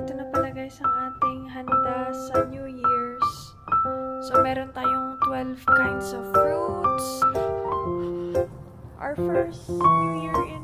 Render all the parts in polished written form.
ito na pala guys ang ating handa sa New Year's. So, meron tayong 12 kinds of fruits. Our first New Year in...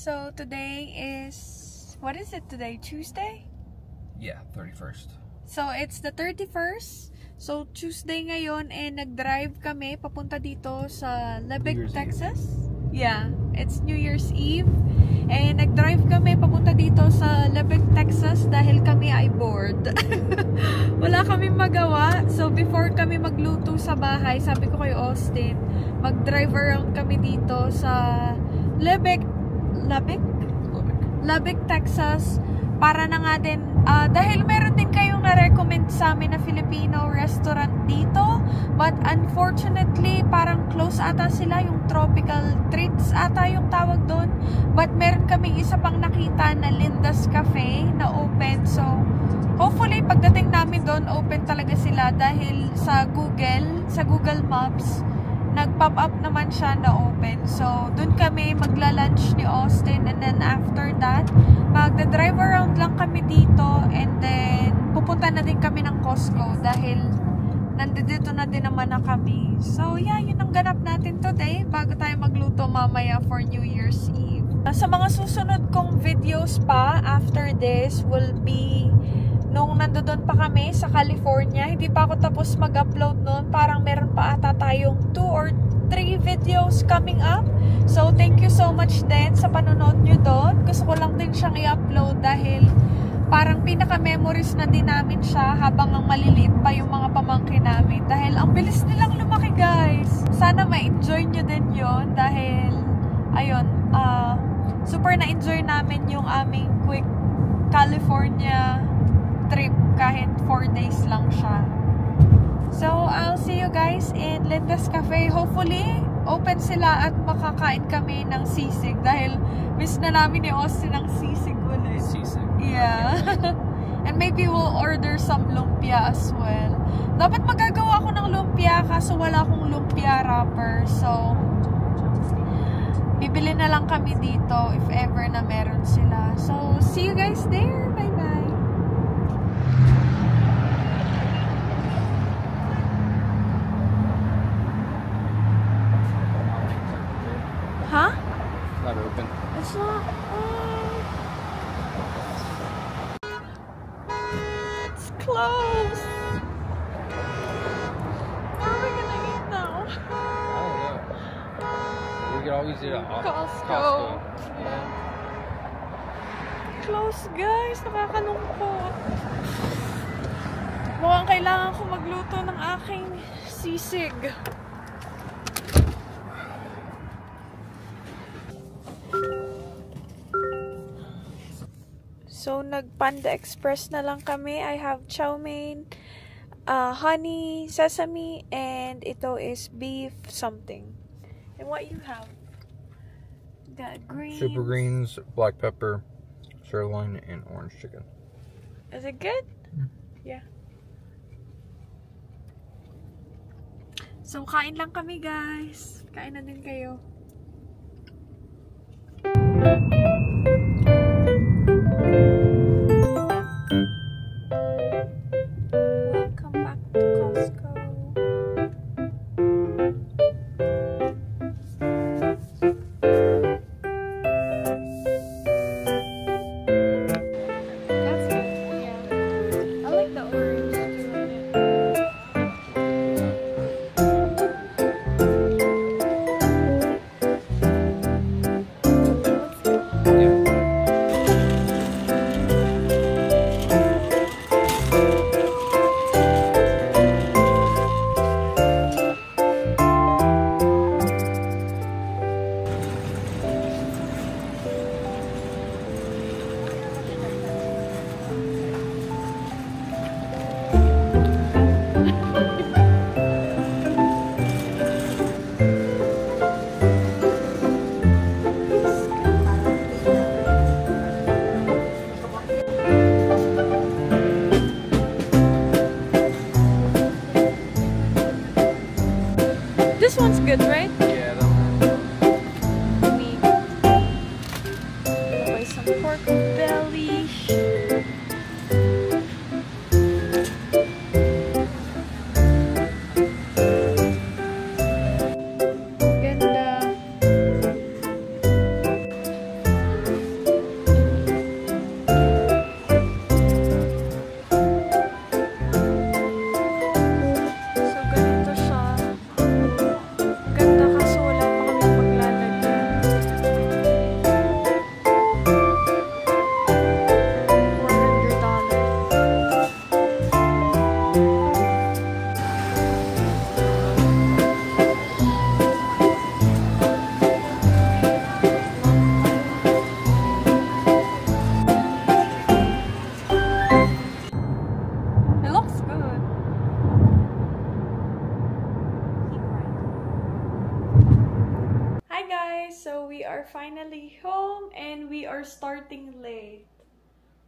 So today is, what is it today? Tuesday? Yeah, 31st. So it's the 31st. So Tuesday ngayon nag-drive kami papunta dito sa Lubbock, Texas. Yeah, it's New Year's Eve. Nag-drive kami papunta dito sa Lubbock, Texas dahil kami ay bored. Wala kami magawa. So before kami magluto sa bahay, sabi ko kay Austin, mag-drive around kami dito sa Lubbock, Texas, para na nga din, dahil meron din kayong na-recommend sa amin na Filipino restaurant dito, but unfortunately, parang close ata sila, yung Tropical Treats ata yung tawag doon, but meron kaming isa pang nakita na Linda's Cafe na open, so hopefully, pagdating namin doon, open talaga sila dahil sa Google Maps, nag-pop up naman siya na open. So, dun kami magla-lunch ni Austin, and then after that, magda-drive around lang kami dito, and then pupunta na din kami ng Costco dahil nandito na din naman na kami. So, yeah, yun ang ganap natin today bago tayo magluto mamaya for New Year's Eve. Sa mga susunod kong videos pa after this will be nung nandoon pa kami sa California. Hindi pa ako tapos mag-upload noon. Parang meron pa ata tayong 2 or 3 videos coming up. So, thank you so much din sa panonood nyo doon. Gusto ko lang din siyang i-upload dahil parang pinaka-memories na din namin siya habang ang maliliit pa yung mga pamangkin namin. Dahil ang bilis nilang lumaki, guys. Sana ma-enjoy nyo din yon dahil, ayun, super na-enjoy namin yung aming quick California trip kahit 4 days lang siya. So, I'll see you guys in Linda's Cafe. Hopefully, open sila at makakain kami ng sisig dahil miss na namin ni Austin ng sisig ulit. Sisig? Yeah. And maybe we'll order some lumpia as well. Dapat magagawa ako ng lumpia kaso wala akong lumpia wrapper. So, bibili na lang kami dito if ever na meron sila. So, see you guys there. Bye-bye. Huh? Not open. It's not. It's closed. Where are we gonna eat now? I don't know. We could always eat at Costco. Yeah. Close, guys. Nakakalungkot. Mukhang kailangan ko magluto ng aking sisig. So, nag-Panda Express na lang kami. I have chow mein, honey, sesame, and ito is beef something. And what you have? Got greens. Super greens, black pepper, sirloin, and orange chicken. Is it good? Yeah. So, kain lang kami, guys. Kain na din kayo. Welcome back to Costco. That's good, yeah. I like the orange too. good, right? Yeah, that one. We buy some pork belly. Ganda. So, ganito siya. Ganda kaso wala pa kami maglalagyan. $400. It looks good. Hi guys, so we are finally home and we are starting late.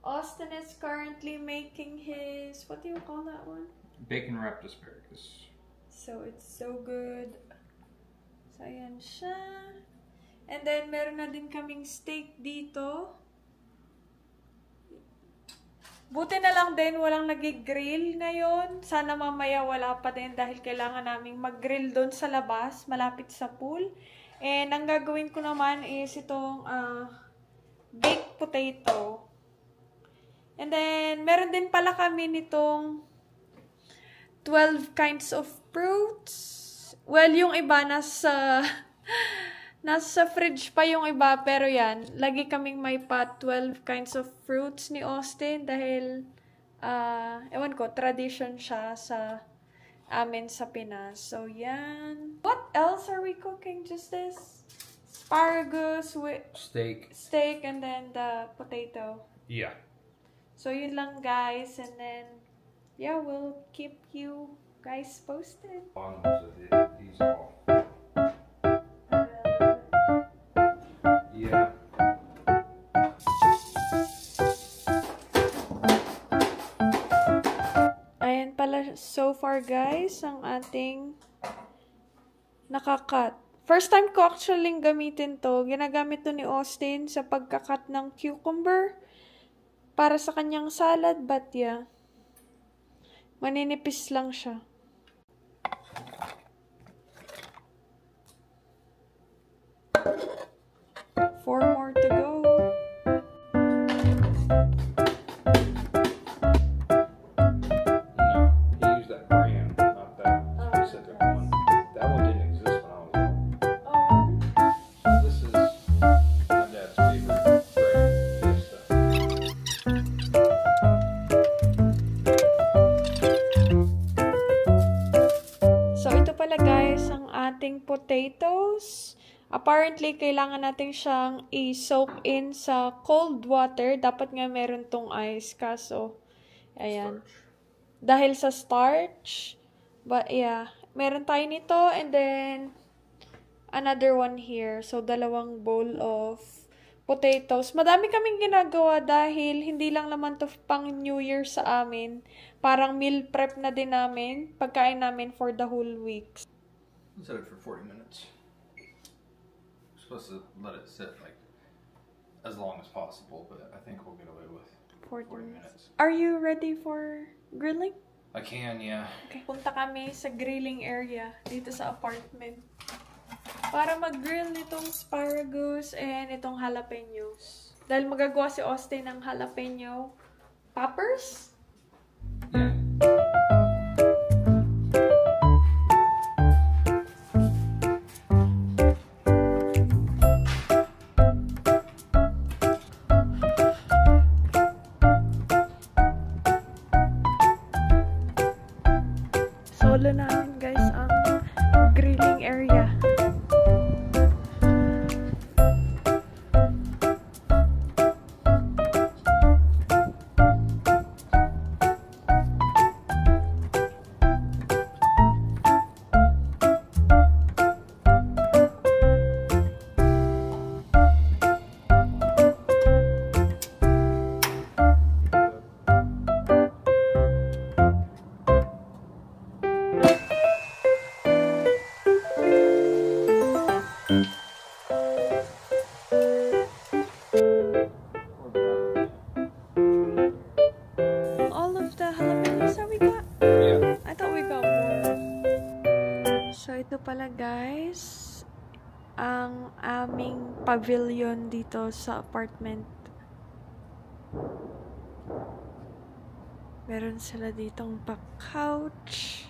Austin is currently making his, what do you call that one? Bacon wrapped asparagus. So it's so good. So ayan siya. And then meron na din kaming steak dito. Buti na lang din walang nag-grill ngayon. Sana mamaya wala pa din dahil kailangan naming mag-grill doon sa labas, malapit sa pool. And ang gagawin ko naman is itong baked potato. And then meron din pala kami nitong 12 kinds of fruits. Well, yung iba nasa fridge pa yung iba, pero yan, lagi kaming may pa 12 kinds of fruits ni Austin dahil, ewan ko, tradition siya sa amin sa Pinas. So, yan. What else are we cooking? Just this? Asparagus with steak and then the potato. Yeah. So, yun lang, guys. And then, yeah, we'll keep you guys posted. Bottoms of these all. Yeah. Ayan pala so far, guys, ang ating nakakat. First time ko actually gamitin to. Ginagamit to ni Austin sa pagkakat ng cucumber para sa kanyang salad, but yeah, maninipis lang siya. Four more to go. No, he used that brand, not that specific one. That one didn't exist when I was little. This is my dad's favorite brand. So, ito pala guys, ang ating potatoes. Apparently, kailangan natin siyang i-soak in sa cold water. Dapat nga meron tong ice. Kaso, ayan. Starch. Dahil sa starch. But yeah, meron tayo nito. And then, another one here. So, dalawang bowl of potatoes. Madami kaming ginagawa dahil hindi lang naman to pang New Year sa amin. Parang meal prep na din namin. Pagkain namin for the whole week. Let's set it for 40 minutes. We're supposed to let it sit like as long as possible, but I think we'll get away with 40 minutes. Are you ready for grilling? I can, yeah. Okay. Punta kami sa grilling area dito sa apartment para mag-grill nitong asparagus and itong jalapenos. Dahil magagawa si Austin ng jalapeno poppers. Yeah. Solo namin guys ang grilling area. pala guys ang aming pavilion dito sa apartment. Meron sila ditong pa-couch.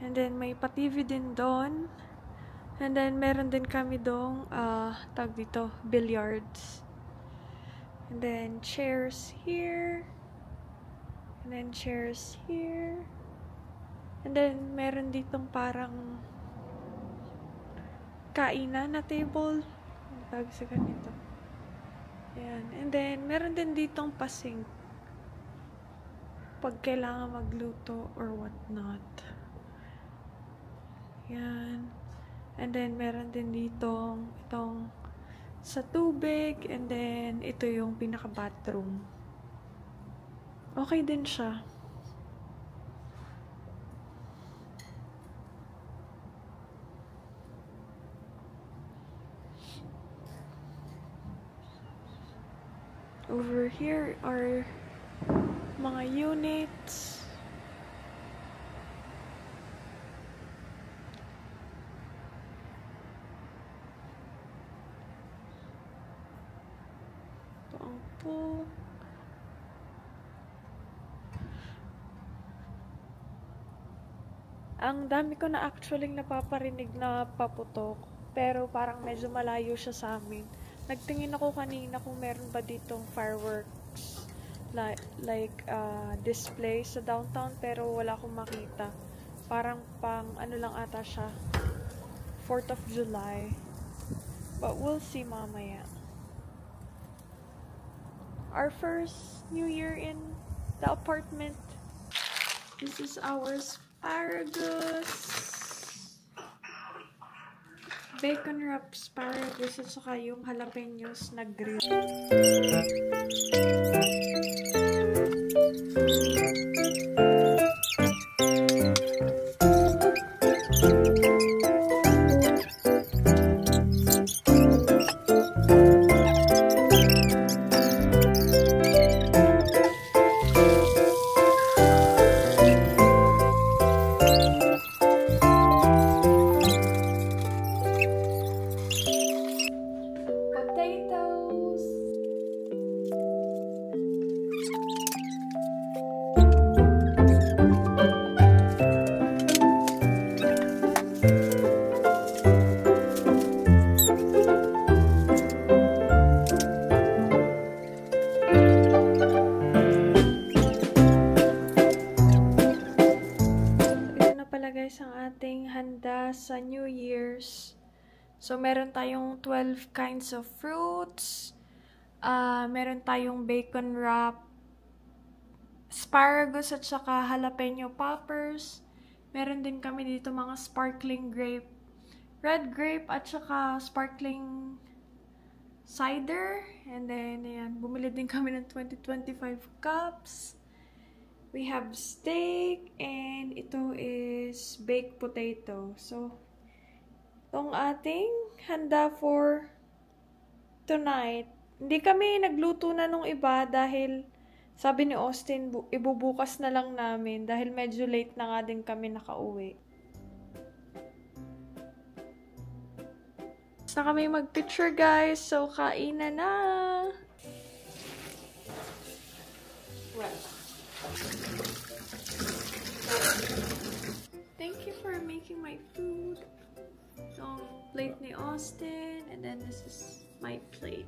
And then may pa-TV din doon. And then meron din kami doong tag dito, billiards. And then chairs here. And then chairs here. And then meron ditong parang kainan na table. Ano tawag sa ganito? Ayan. And then meron din ditong pasing pag kailangan magluto or whatnot. Ayan. And then meron din ditong itong sa tubig. And then ito yung pinaka-bathroom. Okay din siya. Over here are mga units. Ito ang pool. Ang dami ko na actually napaparinig na paputok. Pero parang medyo malayo siya sa amin. Nagtingin ako kanina kung meron ba ditong fireworks like display sa downtown, pero wala akong makita. Parang pang ano lang ata siya, 4th of July. But we'll see mamaya. Our first New Year in the apartment. This is our asparagus. Bacon wrap asparagus at saka yung jalapenos na grill. Ang ating handa sa New Year's. So, meron tayong 12 kinds of fruits. Meron tayong bacon wrap, asparagus at saka jalapeno poppers. Meron din kami dito mga sparkling grape, red grape at saka sparkling cider. And then, ayan, bumili din kami ng 20-25 cups. We have steak, and ito is baked potato. So, itong ating handa for tonight. Hindi kami nagluto na nung iba dahil sabi ni Austin, ibubukas na lang namin dahil medyo late na nga din kami nakauwi. Basta kami mag-picture guys, so kainan na! Well, thank you for making my food. So, plate ni Austin, and then this is my plate.